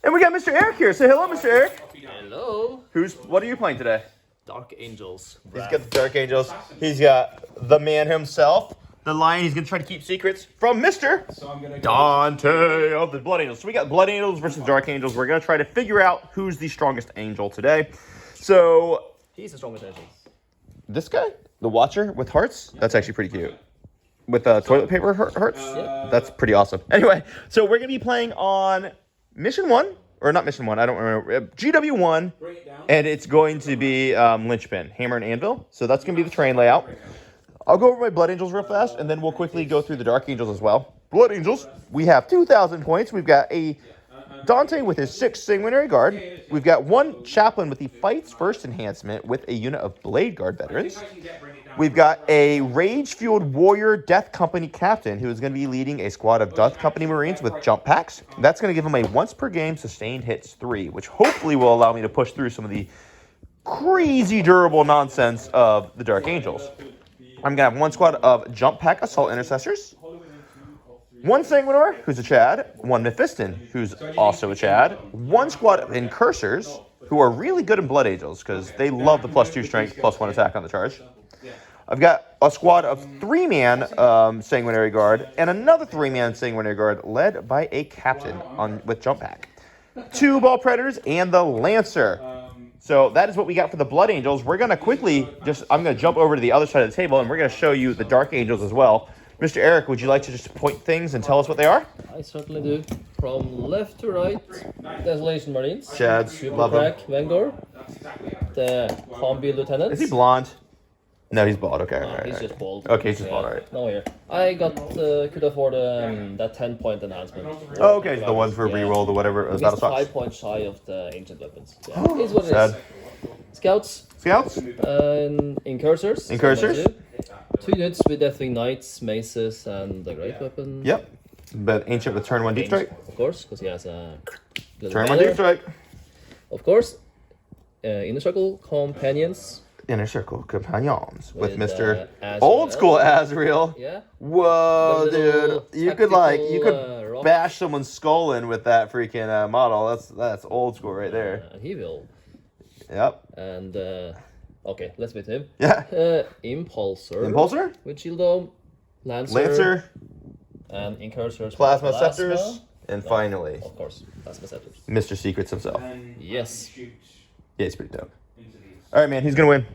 And we got Mr. Eric here. Say hello, Mr. Eric. Hello. What are you playing today? Dark Angels. He's got the Dark Angels. He's got the man himself, the lion. He's going to try to keep secrets from Mr. Dante of the Blood Angels. So we got Blood Angels versus Dark Angels. We're going to try to figure out who's the strongest angel today. So He's the strongest angel. this guy, the Watcher with hearts, that's actually pretty cute. With toilet paper hearts? Yeah. That's pretty awesome. Anyway, so we're going to be playing on Mission 1. Or not Mission 1, I don't remember. GW1. And it's going to be Linchpin, Hammer and Anvil. So that's going to be the terrain layout. I'll go over my Blood Angels real fast, and then we'll quickly go through the Dark Angels as well. Blood Angels, we have 2,000 points. We've got a Dante with his 6 Sanguinary Guard. We've got 1 Chaplain with the Fights First enhancement with a unit of Blade Guard veterans. We've got a Rage-Fueled Warrior Death Company Captain who is going to be leading a squad of Death Company Marines with jump packs. That's going to give him a once per game sustained hits 3, which hopefully will allow me to push through some of the crazy durable nonsense of the Dark Angels. I'm going to have 1 squad of jump pack Assault Intercessors, 1 Sanguinar, who's a Chad, 1 Mephiston, who's also a Chad, 1 squad of Incursors, who are really good in Blood Angels because they love the +2 strength, +1 attack on the charge. I've got a squad of 3-man Sanguinary Guard and another 3-man Sanguinary Guard led by a captain with jump pack. 2 Ball Predators and the Lancer. So that is what we got for the Blood Angels. We're going to quickly I'm going to jump over to the other side of the table and we're going to show you the Dark Angels as well. Mr. Eric, would you like to just point things and tell us what they are? I certainly do. From left to right, Desolation Marines. Chads, love them. Vanguard. The Combi Lieutenant. Is he blonde? No, he's bald. Okay, No, all right. he's just bald. Okay, he's just bald. All right. No here. I could afford that 10-point enhancement. Oh, okay, the one for reroll, the whatever. He's Battle 5 Stocks. points shy of the Ancient Weapons. Yeah. Here's what it Sad. is. Scouts. Scouts? Incursors. Incursors. 2 units with Deathwing Knights, Maces, and the Great Weapon. Yep. But Ancient with turn 1 Deep Strike. Of course, because he has a... Turn 1 Deep Strike. Of course. Inner Circle Companions. Inner Circle Companions with Mr. Azrael. Old School Azrael. Yeah. Whoa, The little dude. You could rock. bash someone's skull in with that freaking model. That's old school right there. He will. Yep. And, okay, let's wait him. Yeah. Impulsor. Impulsor? With Shield Dome. Lancer. And Incursors. Plasma Scepters. And finally, Of course, Plasma Scepters. Mr. Secrets himself. Yes. Yeah, he's pretty dope. All right, man. Who's gonna win?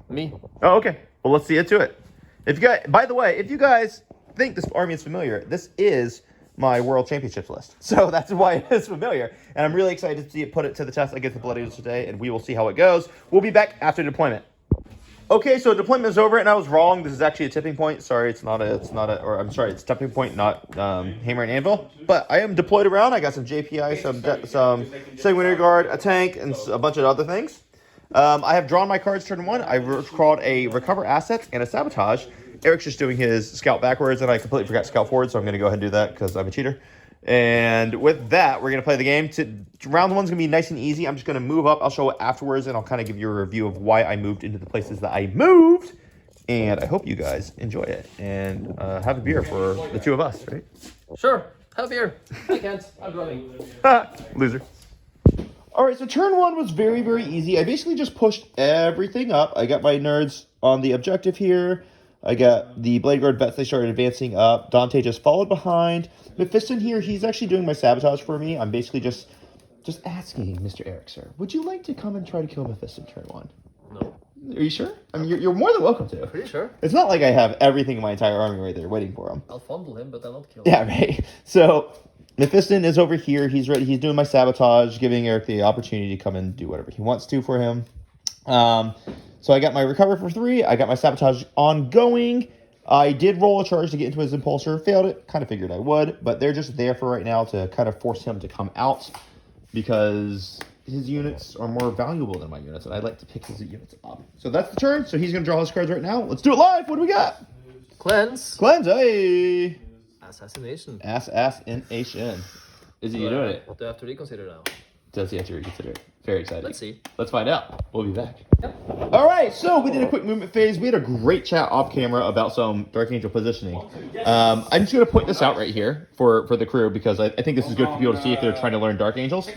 Me. Oh, okay. Well, let's see it to it. By the way, if you guys think this army is familiar, this is my World Championships list. So that's why it is familiar. And I'm really excited to see it put it to the test against the Blood Angels today, and we will see how it goes. We'll be back after deployment. Okay, so deployment is over, and I was wrong. This is actually a tipping point. Sorry, it's tipping point, not Hammer and Anvil. But I am deployed around. I got some JPI, some Sanguinary Guard, a tank, and a bunch of other things. I have drawn my cards turn 1. I crawled a Recover Assets and a Sabotage. Eric's just doing his Scout backwards, and I completely forgot Scout forward, so I'm going to go ahead and do that because I'm a cheater. And with that, we're going to play the game. Round 1's going to be nice and easy. I'm just going to move up. I'll show it afterwards, and I'll kind of give you a review of why I moved into the places that I moved. And I hope you guys enjoy it. And have a beer for the 2 of us, right? Sure. Have beer. I can't. I'm driving. Loser. All right, so turn 1 was very, very easy. I basically just pushed everything up. I got my nerds on the objective here. I got the Blade Guard vets. They started advancing up. Dante just followed behind. Mephiston here, he's actually doing my sabotage for me. I'm basically just asking, Mr. Eric, sir, would you like to come and try to kill Mephiston turn 1? No. Are you sure? I mean, you're more than welcome to. Pretty sure. It's not like I have everything in my entire army right there waiting for him. I'll fondle him, but I'll not kill him. Yeah, right. So Mephiston is over here. He's ready. He's doing my sabotage, giving Eric the opportunity to come and do whatever he wants to for him. So I got my recover for 3. I got my sabotage ongoing. I did roll a charge to get into his impulsor. Failed it. Kind of figured I would. But they're just there for right now to kind of force him to come out because his units are more valuable than my units, and I like to pick his units up. So that's the turn. So he's going to draw his cards right now. Let's do it live. What do we got? Cleanse. Cleanse. Hey. Assassination. Assassination. Is he doing it? Do I have to reconsider now? does he actually reconsider it? Very exciting. Let's see. Let's find out. We'll be back. Yep. All right, so we did a quick movement phase. We had a great chat off camera about some Dark Angel positioning. I'm just going to point this out right here for the crew because I think this is good for people to see if they're trying to learn Dark Angels.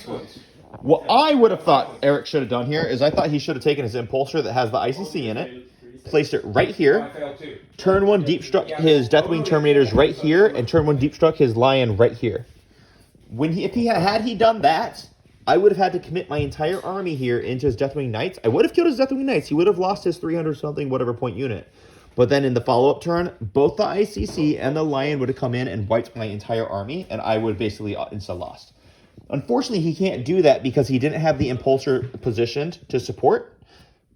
What I would have thought Eric should have done here is I thought he should have taken his impulsor that has the ICC in it, placed it right here, turn 1 deep struck his Deathwing Terminators right here, and turn 1 deep struck his Lion right here. If he had done that, I would have had to commit my entire army here into his Deathwing Knights. I would have killed his Deathwing Knights. He would have lost his 300-something whatever point unit. But then in the follow-up turn, both the ICC and the Lion would have come in and wiped my entire army, and I would basically insta-lost. Unfortunately, he can't do that because he didn't have the Impulsor positioned to support.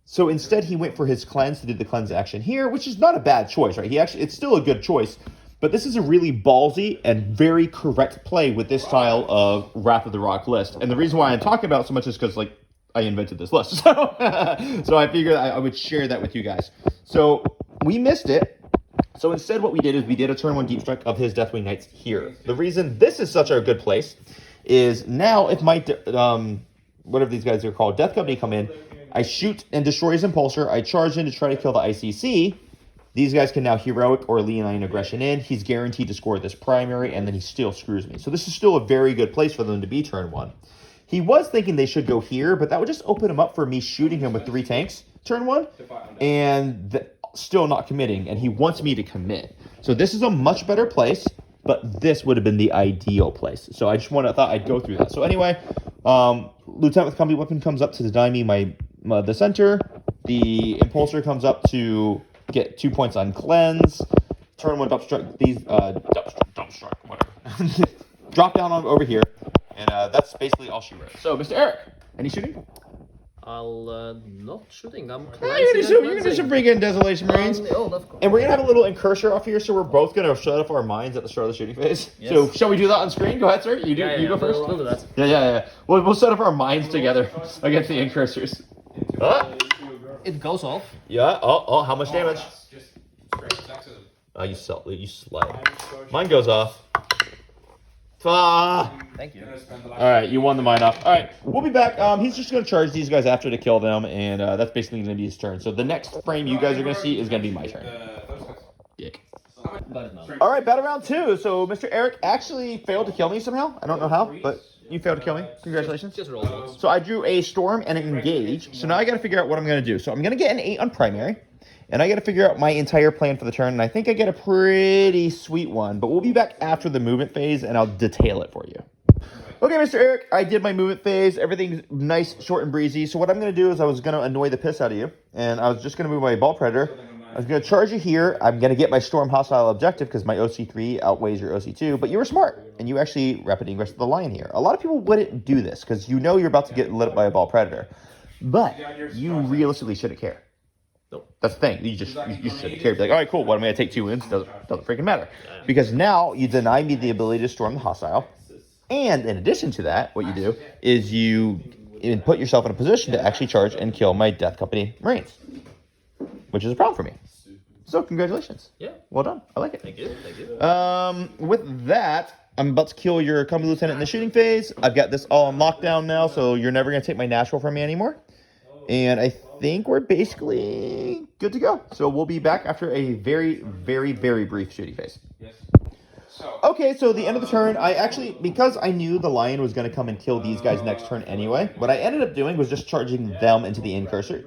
So instead, he went for his cleanse to do the cleanse action here, which is not a bad choice, right? It's still a good choice. But this is a really ballsy and very correct play with this style of Wrath of the Rock list. And the reason why I'm talking about it so much is because, like, I invented this list. So I figured I would share that with you guys. So we missed it. So instead what we did is we did a turn 1 deep strike of his Deathwing Knights here. The reason this is such a good place is now if my, whatever these guys are called, Death Company come in, I shoot and destroy his Impulsor. I charge in to try to kill the ICC. These guys can now heroic or leonine aggression in. He's guaranteed to score this primary, and then he still screws me. So this is still a very good place for them to be turn 1. He was thinking they should go here, but that would just open him up for me shooting him with 3 tanks turn 1, and still not committing, and he wants me to commit. So this is a much better place, but this would have been the ideal place. So I just thought I'd go through that. So anyway, Lieutenant with Combi Weapon comes up to deny me the center. The Impulsor comes up to get 2 points on cleanse. Turn 1 dump struck these dump struck, whatever. Drop down over here, and that's basically all she wrote. So, Mr. Eric, any shooting? I'll not shooting. I'm You're gonna do some freaking Desolation Marines. Of course. And we're gonna have a little incursor off here, so we're both gonna shut off our minds at the start of the shooting phase. Yes. So, shall we do that on screen? Go ahead, sir. You go first. We'll do that. Yeah. We'll set up our minds together against the incursors. It goes off. Yeah. Oh, how much damage? You slay. Mine goes off. Thank you. All right, you won the mine off. All right, we'll be back. He's just going to charge these guys after to kill them, and that's basically going to be his turn. So the next frame you guys are going to see is going to be my turn. Dick. All right, battle round 2. So Mr. Eric actually failed to kill me somehow. I don't know how, but you failed to kill me. Congratulations. Just roll those. So I drew a Storm and an Engage. So now I got to figure out what I'm going to do. So I'm going to get an 8 on primary. And I got to figure out my entire plan for the turn, and I think I get a pretty sweet one. But we'll be back after the movement phase, and I'll detail it for you. Okay, Mr. Eric, I did my movement phase. Everything's nice, short, and breezy. So what I'm going to do is I was going to annoy the piss out of you, and I was just going to move my Ball Predator. I was going to charge you here. I'm going to get my Storm hostile objective because my OC3 outweighs your OC2. But you were smart, and you actually rapid ingress to the Lion here. A lot of people wouldn't do this because you know you're about to get lit up by a Ball Predator. But you realistically shouldn't care. Nope. That's the thing. You shouldn't care. Be like, all right, cool. What am I going to take 2 wins? Doesn't freaking matter. Because now you deny me the ability to storm the hostile. And in addition to that, what you do is you put yourself in a position to actually charge and kill my Death Company Marines. Which is a problem for me. So congratulations. Yeah. Well done. I like it. Thank you. With that, I'm about to kill your Combi Lieutenant in the shooting phase. I've got this all on lockdown now, so you're never going to take my natural from me anymore. And I think we're basically good to go. So we'll be back after a very, very, very brief shooting phase. Okay, so the end of the turn, I actually, because I knew the Lion was going to come and kill these guys next turn anyway, what I ended up doing was just charging them into the incursors.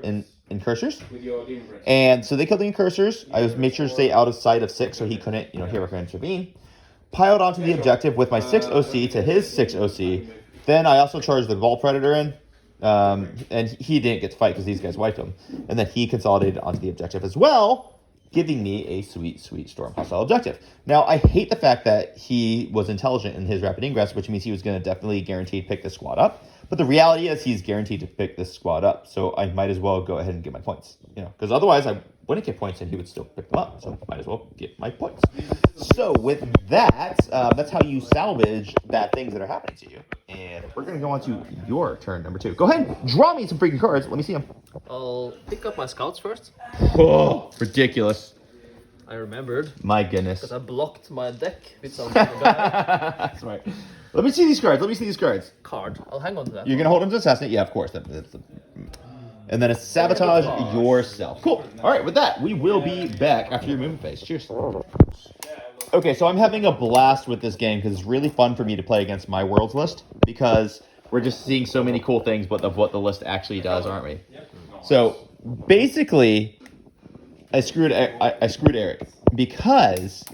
And so they killed the incursors. I made sure to stay out of sight of 6 so he couldn't, heroically intervene. Piled onto the objective with my 6 OC to his 6 OC. Then I also charged the Ball Predator in. And he didn't get to fight because these guys wiped him. And then he consolidated onto the objective as well, giving me a sweet, sweet Storm hostile objective. Now, I hate the fact that he was intelligent in his rapid ingress, which means he was going to definitely guaranteed pick this squad up. But the reality is he's guaranteed to pick this squad up. So I might as well go ahead and get my points. Because otherwise I wouldn't get points and he would still pick them up. So might as well get my points. So with that, that's how you salvage bad things that are happening to you. And we're going to go on to your turn number 2. Go ahead, draw me some freaking cards. Let me see them. I'll pick up my scouts first. Oh, ridiculous. I remembered. My goodness. Because I blocked my deck with something bad. That's right. Let me see these cards. Let me see these cards. Card. I'll hang on to that. You're going to hold him to assassinate? Yeah, of course. And then it's sabotage yourself. Cool. All right, with that, we will be back after your movement phase. Cheers. Okay, so I'm having a blast with this game because it's really fun for me to play against my world's list because we're just seeing so many cool things of what the list actually does, aren't we? So basically, I screwed Eric because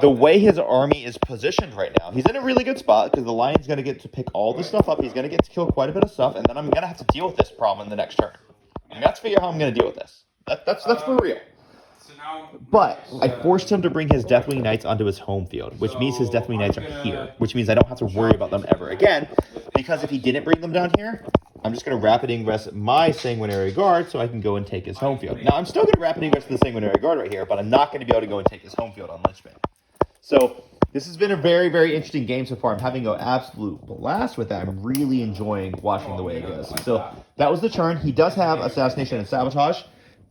the way his army is positioned right now, he's in a really good spot because the lion's going to get to pick all this stuff up. He's going to get to kill quite a bit of stuff, and then I'm going to have to deal with this problem in the next turn. I'm going to have to figure out how I'm going to deal with this. That's for real. But I forced him to bring his Deathwing Knights onto his home field, which means his Deathwing Knights are here, which means I don't have to worry about them ever again, because if he didn't bring them down here, I'm just going to Rapid Ingress my Sanguinary Guard so I can go and take his home field. Now, I'm still going to Rapid Ingress the Sanguinary Guard right here, but I'm not going to be able to go and take his home field on Lynchpin. So this has been a very, very interesting game so far. I'm having an absolute blast with that. I'm really enjoying watching the way it goes. So that was the turn. He does have Assassination and Sabotage.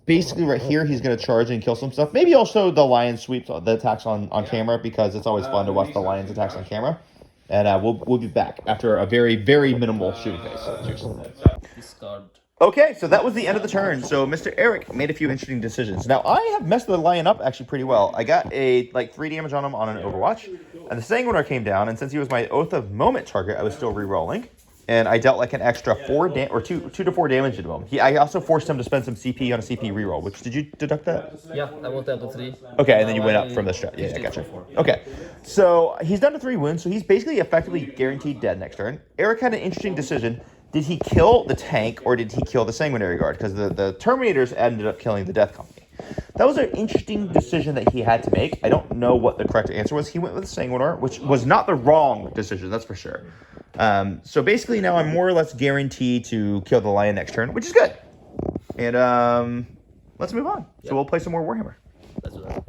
Basically, right here, he's going to charge and kill some stuff. Maybe also the lion sweeps, the attacks on camera, because it's always fun to watch the lion's attacks on camera. And we'll be back after a very, very minimal shooting phase. Cheers. Discard. Okay, so that was the end of the turn. So Mr. Eric made a few interesting decisions. Now, I have messed the lion up actually pretty well. I got 3 damage on him on an Overwatch, and the Sanguinar came down, and since he was my Oath of Moment target, I was still re-rolling. And I dealt an extra 2 to 4 damage into him. I also forced him to spend some CP on a CP reroll. Which did you deduct that? Yeah, I went down to 3. Okay, and then you went up from the strat. Yeah, I gotcha. Okay, so he's down to 3 wounds, so he's basically effectively guaranteed dead next turn. Eric had an interesting decision. Did he kill the tank or did he kill the Sanguinary Guard? Because the Terminators ended up killing the Death Company. That was an interesting decision that he had to make. I don't know what the correct answer was. He went with the Sanguinar, which was not the wrong decision, that's for sure. So basically now I'm more or less guaranteed to kill the lion next turn, which is good. And let's move on. Yep. So we'll play some more Warhammer. Let's do that.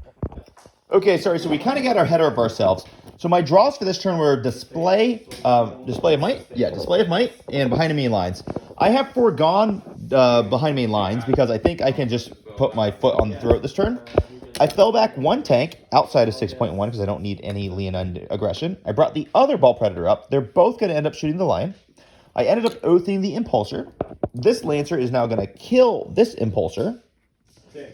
Okay, sorry, so we kind of got ahead of ourselves. So my draws for this turn were Display of Might? Yeah, Display of Might and Behind the Main Lines. I have foregone Behind Main Lines because I think I can just put my foot on the throat this turn. I fell back 1 tank outside of 6.1 because I don't need any Leonine aggression. I brought the other Ball Predator up. They're both going to end up shooting the lion. I ended up oathing the Impulsor. This Lancer is now going to kill this Impulsor,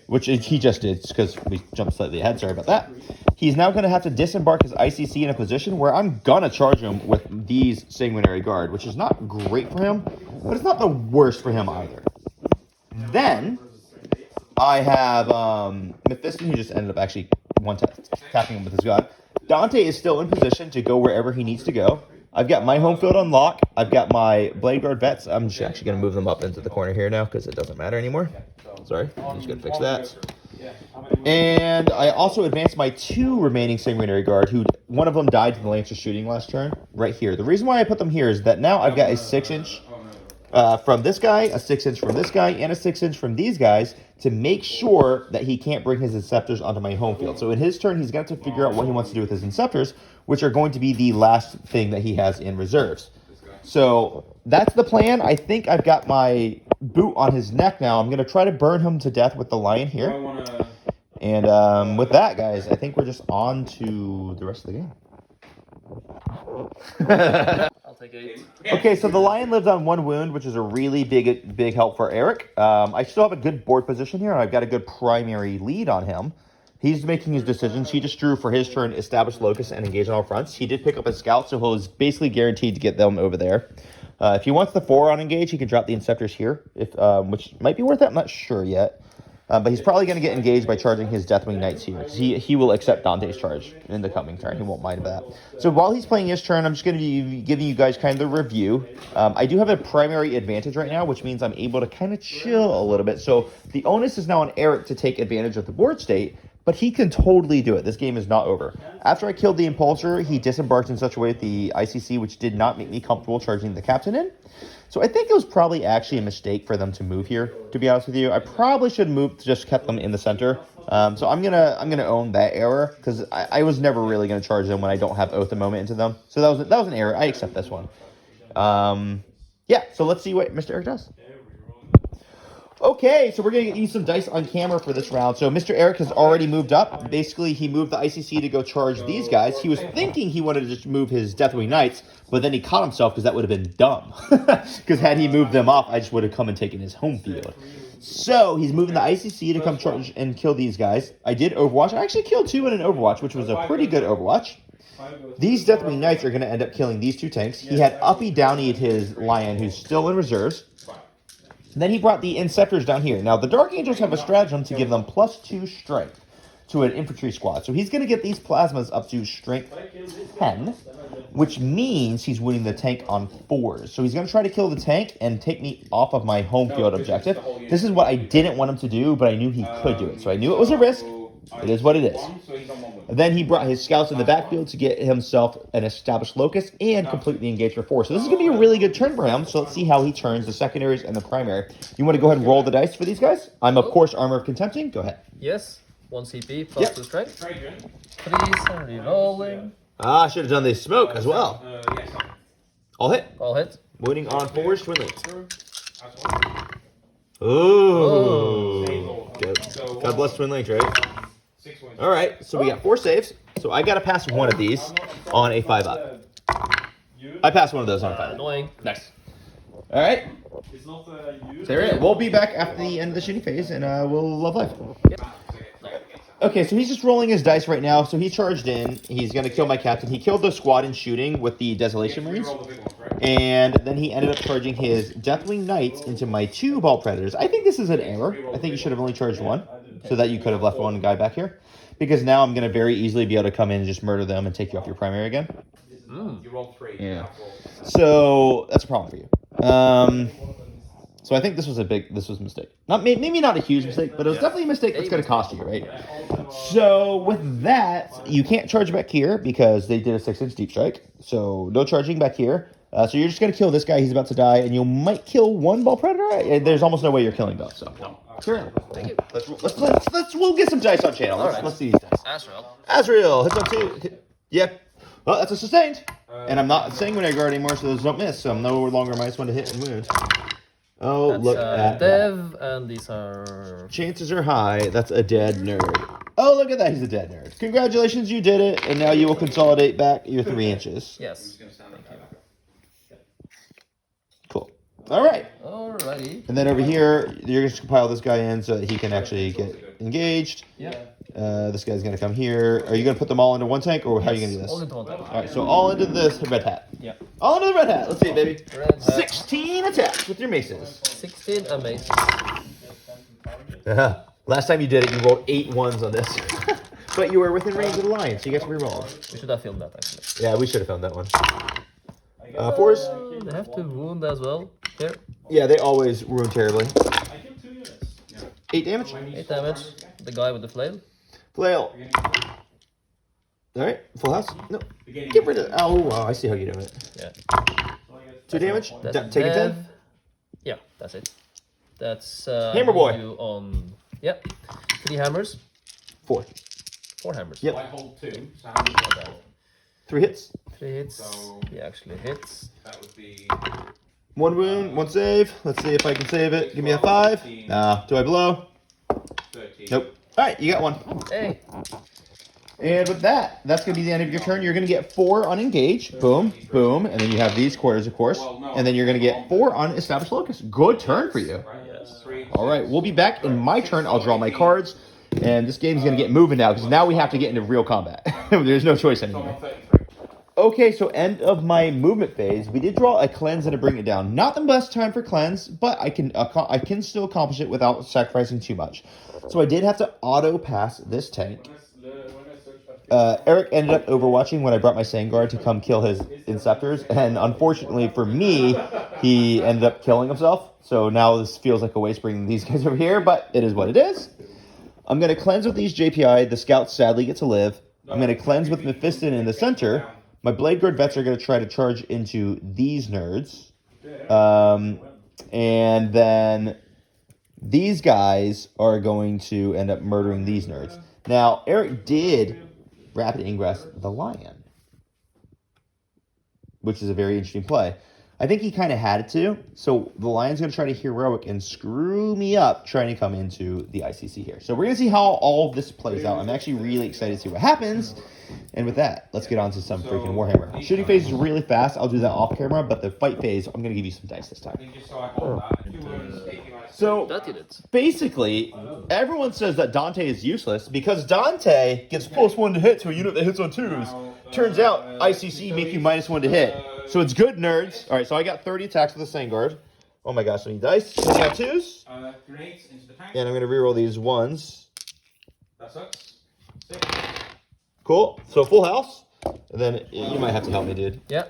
which he just did because we jumped slightly ahead. Sorry about that. He's now going to have to disembark his ICC in a position where I'm going to charge him with these Sanguinary Guard, which is not great for him, but it's not the worst for him either. Then I have Mephiston, who just ended up actually tapping him with his gun. Dante is still in position to go wherever he needs to go. I've got my home field on lock. I've got my Blade Guard vets. I'm just actually going to move them up into the corner here now because it doesn't matter anymore. Sorry, I'm just going to fix that. And I also advanced my 2 remaining Sanguinary Guard, who one of them died to the Lancer shooting last turn, right here. The reason why I put them here is that now I've got a 6-inch from this guy, a 6-inch from this guy, and a 6-inch from these guys to make sure that he can't bring his Inceptors onto my home field. So in his turn, he's got to figure out what he wants to do with his Inceptors, which are going to be the last thing that he has in reserves. So that's the plan. I think I've got my boot on his neck now. I'm going to try to burn him to death with the lion here. And with that, guys, I think we're just on to the rest of the game. I'll take 8. Okay, so the lion lives on 1 wound, which is a really big help for Eric. I still have a good board position here, and I've got a good primary lead on him. He's making his decisions. He just drew for his turn, establish locus, and engage on all fronts. He did pick up a scout, so he's basically guaranteed to get them over there. If he wants the 4 on engage, he can drop the Inceptors here, which might be worth it. I'm not sure yet. But he's probably going to get engaged by charging his Deathwing Knights here. He will accept Dante's charge in the coming turn. He won't mind that. So while he's playing his turn, I'm just going to be giving you guys kind of the review. I do have a primary advantage right now, which means I'm able to kind of chill a little bit. So the onus is now on Eric to take advantage of the board state, but he can totally do it. This game is not over. After I killed the Impulsor, he disembarked in such a way with the ICC, which did not make me comfortable charging the captain in. So I think it was probably actually a mistake for them to move here, to be honest with you. I probably should have moved, just kept them in the center. So I'm gonna own that error, because I was never really gonna charge them when I don't have Oath of Moment into them. So that was an error. I accept this one. Yeah, so let's see what Mr. Eric does. Okay, so we're going to use some dice on camera for this round. So Mr. Eric has already moved up. Basically, he moved the ICC to go charge these guys. He was thinking he wanted to just move his Deathwing Knights, but then he caught himself because that would have been dumb. Because had he moved them off, I just would have come and taken his home field. So he's moving the ICC to come charge and kill these guys. I did Overwatch. I actually killed 2 in an Overwatch, which was a pretty good Overwatch. These Deathwing Knights are going to end up killing these 2 tanks. He had Uppy Downied his Lion, who's still in reserves. And then he brought the Inceptors down here. Now, the Dark Angels have a stratagem to give them +2 strength to an infantry squad. So he's going to get these plasmas up to strength 10, which means he's winning the tank on 4s. So he's going to try to kill the tank and take me off of my home field objective. This is what I didn't want him to do, but I knew he could do it. So I knew it was a risk. It is what it is. And then he brought his scouts in the backfield to get himself an established locus and completely engage for 4. So this is going to be a really good turn for him. So let's see how he turns the secondaries and the primary. You want to go ahead and roll the dice for these guys? I'm, of course, Armor of Contempting. Go ahead. Yes. 1 CP plus 2 strength. 3 and re-rolling. Ah, I should have done the smoke as well. All hit. All hit. Winning on 4s, Twin Links. Ooh. God bless Twin Links, right? All right, so we got 4 saves. So I got to pass one of these on a 5-up. I passed one of those on a 5-up. Annoying. Nice. All right. There it is. We'll be back after the end of the shooting phase, and we'll love life. Yep. Okay, so he's just rolling his dice right now. So he charged in. He's going to kill my captain. He killed the squad in shooting with the Desolation Marines. And then he ended up charging his Deathwing Knights into my 2 Ball Predators. I think this is an error. I think you should have only charged 1, so that you could have left 1 guy back here. Because now I'm going to very easily be able to come in and just murder them and take you off your primary again. Yeah. So that's a problem for you. So I think this was a mistake. Maybe not a huge mistake, but it was definitely a mistake that's going to cost you, right? So with that, you can't charge back here because they did a 6-inch deep strike. So no charging back here. So you're just going to kill this guy. He's about to die, and you might kill 1 Ball Predator. There's almost no way you're killing both. So sure. Thank you. We'll get some dice on channel. Let's see these dice. Azrael hits on 2. Yeah. Well, that's a sustained. And I'm not Sanguinary Guard anymore, so those don't miss. So I'm no longer -1 to hit and wound. Oh, that's look at Dev, that. and these are... Chances are high that's a dead nerd. Oh, look at that. He's a dead nerd. Congratulations, you did it. And now you will consolidate back your 3 inches. Yes. Cool. All right. Alrighty. And then over here, you're going to compile this guy in so that he can actually get engaged. Yeah. This guy's going to come here. Are you going to put them all into 1 tank, or how are you going to do this? All into 1 tank. All right, so all into this red hat. Yeah. All into the red hat. Let's see it, baby. Red hat. 16 attacks with your maces. 16 amazing. Last time you did it, you rolled 8 ones on this. But you were within range of the line, so you get to reroll. We should have filmed that, actually. Yeah, we should have filmed that one. 4s. They have to wound as well. Here. Yeah, they always wound terribly. 8 damage. 8 damage. The guy with the flail. Flail. Alright, full house. No. Get rid of it. Oh, wow, I see how you do it. Yeah. 2 damage. That's Taking Dev. 10. Yeah, that's it. That's Hammer boy. You on. Yep. 3 hammers. 4. 4 hammers. Yep. I hold 2. So 3 hits. 3 hits. So- He actually hits. that would be 1 wound, 1 save. Let's see if I can save it. Give me a 5. Nah. Do I blow? 13. Nope. Alright, you got 1. Hey. And with that, that's going to be the end of your turn. You're going to get 4 on engage. Boom, boom. And then you have these quarters, of course. And then you're going to get 4 on established locus. Good turn for you. Yes. 3. All right, we'll be back in my turn. I'll draw my cards. And this game's going to get moving now because now we have to get into real combat. There's no choice anymore. Okay, so end of my movement phase. We did draw a cleanse and a bring it down. Not the best time for cleanse, but I can still accomplish it without sacrificing too much. So I did have to auto pass this tank. Eric ended up overwatching when I brought my Sangard to come kill his Inceptors, and unfortunately for me, he ended up killing himself. So now this feels like a waste bringing these guys over here, but it is what it is. I'm going to cleanse with these JPI. The scouts sadly get to live. I'm going to cleanse with Mephiston in the center. My Blade Guard vets are going to try to charge into these nerds. And then these guys are going to end up murdering these nerds. Now, Eric did Rapid Ingress the Lion, which is a very interesting play. I think he kind of had to. So the Lion's going to try to heroic and screw me up trying to come into the ICC here. So we're going to see how all of this plays out. I'm actually really excited to see what happens. And with that, let's get on to some freaking Warhammer. Shooting phase is really fast. I'll do that off camera, but the fight phase, I'm going to give you some dice this time. So basically, everyone says that Dante is useless because Dante gets +1 to hit to a unit that hits on 2s. Turns out ICC make you -1 to hit. So it's good, nerds. All right, so I got 30 attacks with the Sangard. Oh my gosh, I need dice. I got 2s. And I'm going to reroll these 1s. That sucks. Cool. So full house. And then you might have to help me, dude. Yeah.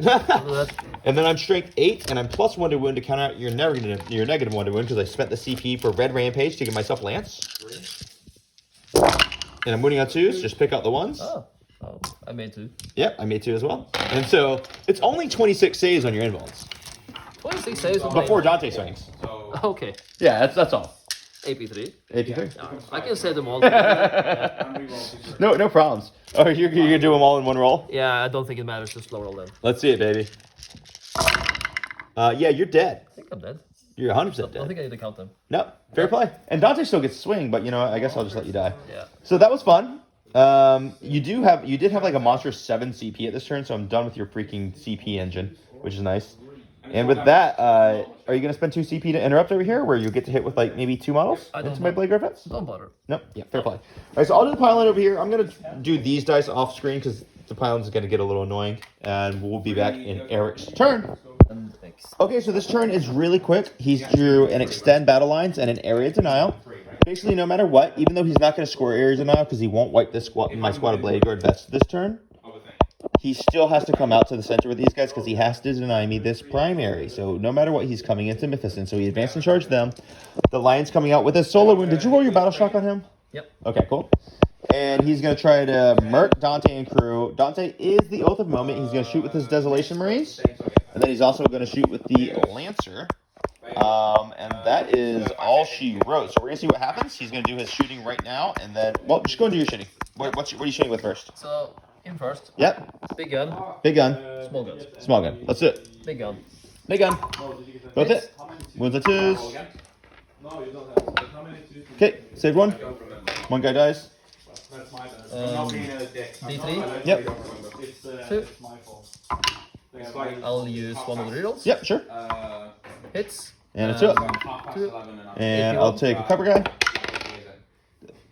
And then I'm strength 8, and I'm +1 to wound to count out your -1 to wound because I spent the CP for Red Rampage to give myself Lance. And I'm wounding on 2s. Just pick out the 1s. Oh, I made 2. Yep, I made 2 as well. And so it's only 26 saves on your invulns. 26 saves on Before my Dante swings. Okay. Yeah, that's all. AP3. AP3. I can say them all. No problems. Oh, you're gonna do them all in one roll? Yeah, I don't think it matters to slow roll them. Let's see it, baby. Yeah, you're dead. I think I'm dead. You're 100% I don't dead. think I need to count them. No, fair play. And Dante still gets swing, but you know, I guess I'll just let you die. Yeah. So that was fun. You did have like a monstrous 7 CP at this turn, so I'm done with your freaking CP engine, which is nice. And with that, are you going to spend 2 CP to interrupt over here, where you get to hit with like maybe 2 models into my Blade Griffins? Don't bother. Nope. Yeah, fair play. All right, so I'll do the pylon over here. I'm going to do these dice off screen because the pylon's going to get a little annoying, and we'll be back in Eric's turn. Okay, so this turn is really quick. He's drew an extend battle lines and an area denial. Basically, no matter what, even though he's not going to score area denial because he won't wipe this my squad of Blade Guard vets this turn, he still has to come out to the center with these guys because he has to deny me this primary. So no matter what, he's coming into Mephiston. So he advanced and charged them. The Lion's coming out with his solo wound. Did you roll your battle shock on him? Yep. Okay, cool. And he's going to try to murk Dante and crew. Dante is the Oath of Moment. He's going to shoot with his Desolation Marines. And then he's also going to shoot with the Lancer. And that is all she wrote. So we're going to see what happens. He's going to do his shooting right now. And then, well, just go and do your shooting. What are you shooting with first? So, in first. Yep. Big gun. Big gun. Small gun. Small gun. Let's do it. Big gun. Big gun. Go with it. Wounds the 2s. Okay, save 1. 1 guy dies. D3. Yep. 2. I'll use one of the rerolls. Yep, sure. Hits. And it's it. 2. And I'll take a cover guy.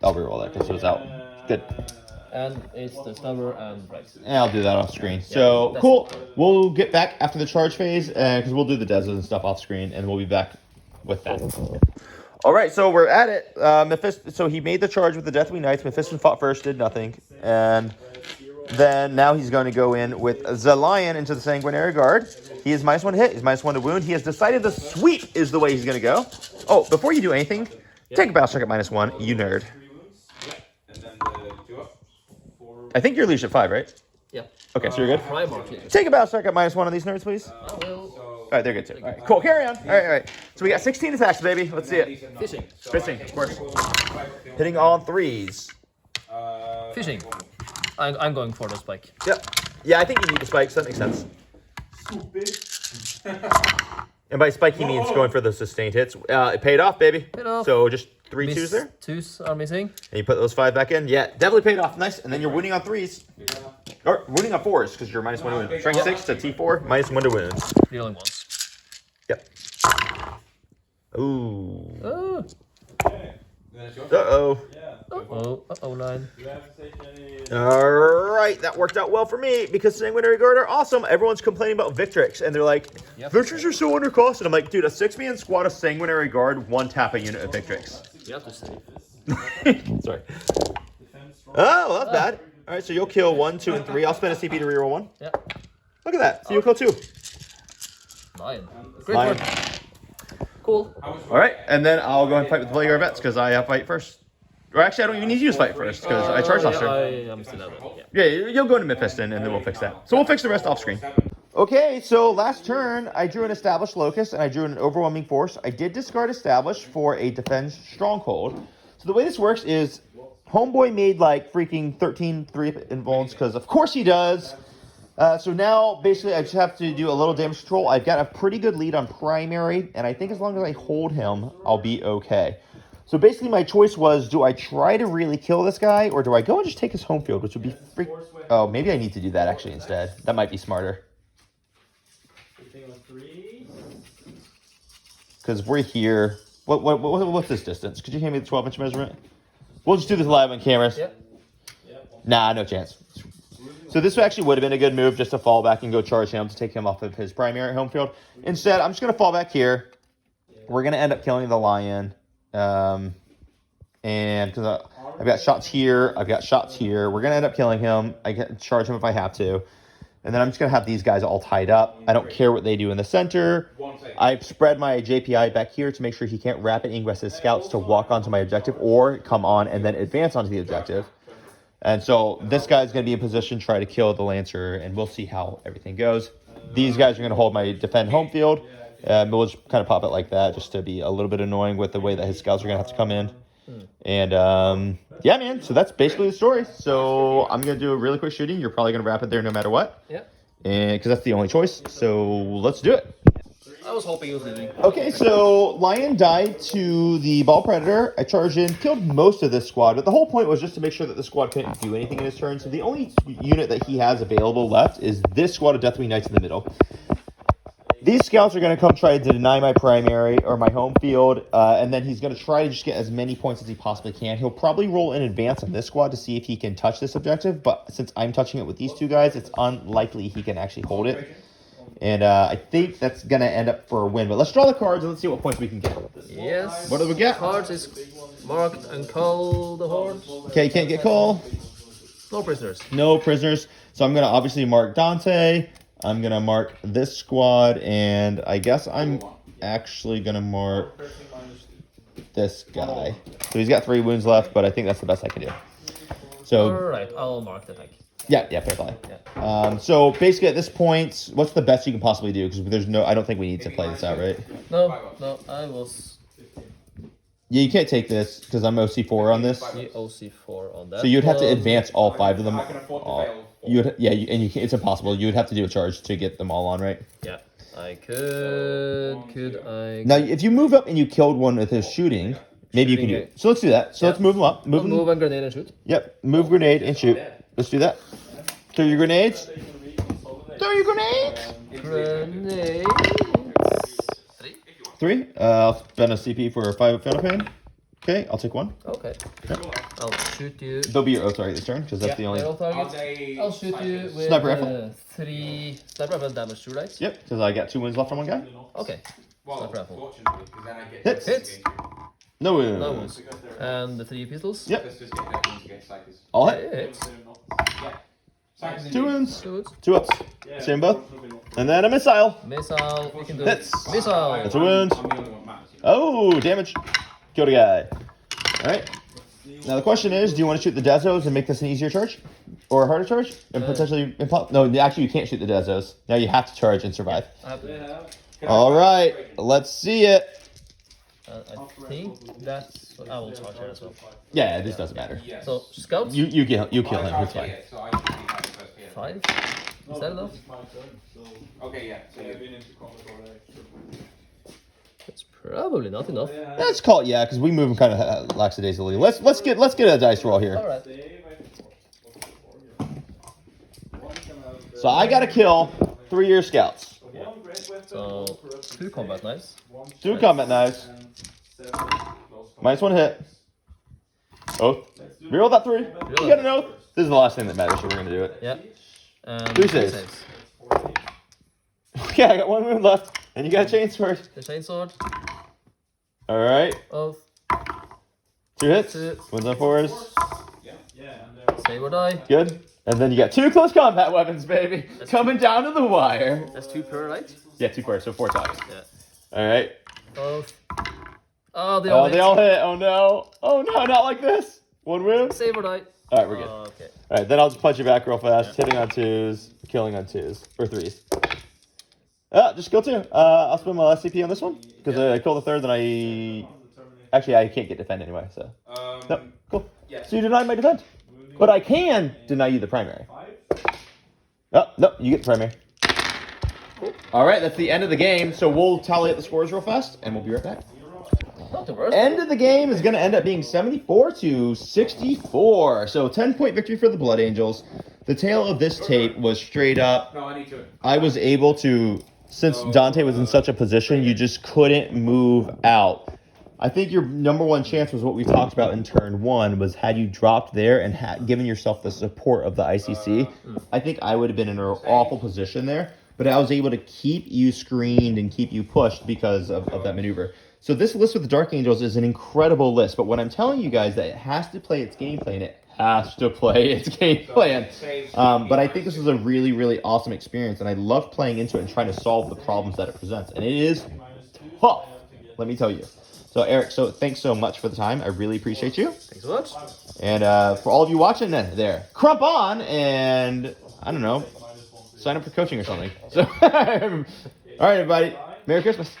I'll reroll that because it was out. Good. And it's the stubber and right. And I'll do that off screen. So, cool. We'll get back after the charge phase because we'll do the deserts and stuff off screen, and we'll be back with that. All right, so we're at it. So he made the charge with the Deathwing Knights. Mephiston fought first, did nothing. And then now he's going to go in with the Lion into the Sanguinary Guard. He is -1 to hit. He's -1 to wound. He has decided the sweep is the way he's going to go. Oh, before you do anything, take a battle check at -1, you nerd. I think you're leash at 5, right? Yeah. Okay, so you're good. Primarch. Take a battle check at -1 on these nerds, please. I will. All right, they're good too. All right, cool. Carry on. All right. So we got 16 attacks, baby. Let's see it. Fishing. Fishing, of course. Hitting on 3s. Fishing. I'm going for the spike. Yep. Yeah, I think you need the spikes. That makes sense. And by spike, he means going for the sustained hits. It paid off, baby. Paid off. So just 3 2s there. 2s are missing. And you put those 5 back in. Yeah, definitely paid off. Nice. And then you're wounding on 3s. Or wounding on 4s because you're -1 to wound. Strength 6 to T4, -1 to wound. Reeling once. Yep. Ooh. Oh. Uh-oh. Uh-oh, 9. All right, that worked out well for me because Sanguinary Guard are awesome. Everyone's complaining about Victrix, and they're like, Victrix are so undercosted. I'm like, dude, a 6-man squad of Sanguinary Guard one-tap a unit of Victrix. You have to save. Sorry. Oh, well, that's bad. All right, so you'll kill 1, 2, and 3. I'll spend a CP to reroll 1. Yeah. Look at that. So you'll kill 2. 9. Great Lion. work. Cool. All right, and then I'll go and fight with the Blade Guard vets because I have fight first. Or actually, I don't even need to use fight first because I charged last turn. I'm still out. Yeah, you'll go into Mephiston and then we'll fix that. So we'll fix the rest off screen. Okay, so last turn, I drew an Established Locust and I drew an Overwhelming Force. I did discard Established for a Defend Stronghold. So the way this works is Homeboy made like freaking 13 3 invulns because of course he does. So now, basically, I just have to do a little damage control. I've got a pretty good lead on primary, and I think as long as I hold him, I'll be okay. So basically, my choice was, do I try to really kill this guy, or do I go and just take his home field, which would be freak... Oh, maybe I need to do that, actually, instead. That might be smarter. Because we're here... What's this distance? Could you hand me the 12-inch measurement? We'll just do this live on cameras. Yep. Nah, no chance. So this actually would have been a good move, just to fall back and go charge him to take him off of his primary home field. Instead, I'm just going to fall back here. We're going to end up killing the lion. And because I've got shots here, I've got shots here. We're going to end up killing him. I can charge him if I have to. And then I'm just going to have these guys all tied up. I don't care what they do in the center. I've spread my JPI back here to make sure he can't rapid ingress his scouts to walk onto my objective or come on and then advance onto the objective. And so this guy's going to be in position to try to kill the Lancer, and we'll see how everything goes. These guys are going to hold my defend home field. We'll just kind of pop it like that just to be a little bit annoying with the way that his scouts are going to have to come in. And, yeah, man, so that's basically the story. So I'm going to do a really quick shooting. You're probably going to wrap it there no matter what. Yeah. And because that's the only choice. So let's do it. I was hoping he was leaving. Okay, so Lion died to the Ball Predator. I charged in, killed most of this squad, but the whole point was just to make sure that the squad couldn't do anything in his turn. So the only unit that he has available left is this squad of Deathwing Knights in the middle. These scouts are going to come try to deny my primary or my home field, and then he's going to try to just get as many points as he possibly can. He'll probably roll in advance on this squad to see if he can touch this objective, but since I'm touching it with these two guys, it's unlikely he can actually hold it. And I think that's going to end up for a win. But let's draw the cards and let's see what points we can get. Yes. What do we get? Cards is marked and call the horde. Okay, can't get call. No prisoners. No prisoners. So I'm going to obviously mark Dante. I'm going to mark this squad. And I guess I'm actually going to mark this guy. So he's got 3 wounds left, but I think that's the best I can do. So, Alright, I'll mark the tank. Yeah, fair play. Yeah. So basically at this point, what's the best you can possibly do? Because I don't think we need to play this out, right? No, I was Yeah, you can't take this because I'm OC4 on this. OC4 on that. So you'd have to advance all 5 of them. I can afford to fail. It's impossible. You would have to do a charge to get them all on, right? Yeah, I could I? Now, if you move up and you killed one with his shooting, maybe you can do it. So let's do that. So let's move them up. Move and grenade and shoot. Yep, move grenade and shoot. Let's do that. Throw your grenades. Throw your grenades. Grenade. 3. I'll spend a CP for a 5 Phantom Pain. Okay, I'll take 1. Okay. I'll shoot you. They'll be your oath target this turn, because that's the only... target. I'll shoot you with Sniper rifle. 3 sniper rifle damage, right? Yep, because I got 2 wounds left on one guy. Okay. Well, Sniper rifle. fortunately, because then I get Hits. No No wounds. No wounds. And the 3 pistols. Yep. Let's just get that one to get psychers. All hit. Hits. Yeah. Psychers 2 wounds. 2 wounds. 2 ups. Same both. And then a missile. Missile. You can do Hits. it. Missile. That's a wound. I'm the only one matters, you know. Oh, damage. Killed a guy. Alright. Now the question is, do you want to shoot the Dezos and make this an easier charge? Or a harder charge? And potentially... No, actually you can't shoot the Dezos. Now you have to charge and survive. Alright, let's see it. I think that's what I will charge here as well. Yeah, this doesn't matter. Yes. So, scouts? You kill him, it's fine. Yeah, so I should be having first hit. 5? Is that enough? Okay, yeah. So It's probably not enough. Let's call it, yeah, because we move him kind of lackadaisically. Let's get a dice roll here. Alright. So I gotta kill 3 of your scouts. So, 2 combat knives. 2 combat knives. -1 hit. Oath. Reroll that 3. You got an oath. This is the last thing that matters, so we're gonna do it. Yeah. And 3 saves. Okay, I got 1 wound left, and you got a chainsword. The chainsword. Alright. Oath. 2 hits. 2. Wounds on 4s. Save or die. Good. And then you got 2 close combat weapons, baby. Coming down to the wire. That's 2 per, right? Yeah, 2 per, so 4 times. Yeah. Alright. Oath. Oh, they all Oh, they all hit. Oh no. Oh no, not like this. 1 wound. Save or die. Alright, we're good. Okay. Alright, then I'll just punch you back real fast. Hitting on 2s, killing on 2s. Or 3s. Just kill 2. I'll spend my last CP on this one. Because I kill the 3rd, then I... Actually, I can't get defend anyway, so... No, cool. So you deny my defend. But I can deny you the primary. Oh, no, you get the primary. All right, that's the end of the game. So we'll tally up the scores real fast, and we'll be right back. Not the worst. End of the game is going to end up being 74-64. So 10-point victory for the Blood Angels. The tale of this tape was straight up. No, I need to. I was able to, since Dante was in such a position, you just couldn't move out. I think your number one chance was what we talked about in turn one, was had you dropped there and given yourself the support of the ICC, I think I would have been in an awful position there. But I was able to keep you screened and keep you pushed because of that maneuver. So this list with the Dark Angels is an incredible list. But what I'm telling you guys, that it has to play its game plan. It has to play its game plan. But I think this is a really, really awesome experience. And I love playing into it and trying to solve the problems that it presents. And it is tough, let me tell you. So, Eric, thanks so much for the time. I really appreciate you. Thanks so much. And for all of you watching there, crump on and, I don't know, sign up for coaching or something. So, all right, everybody. Merry Christmas.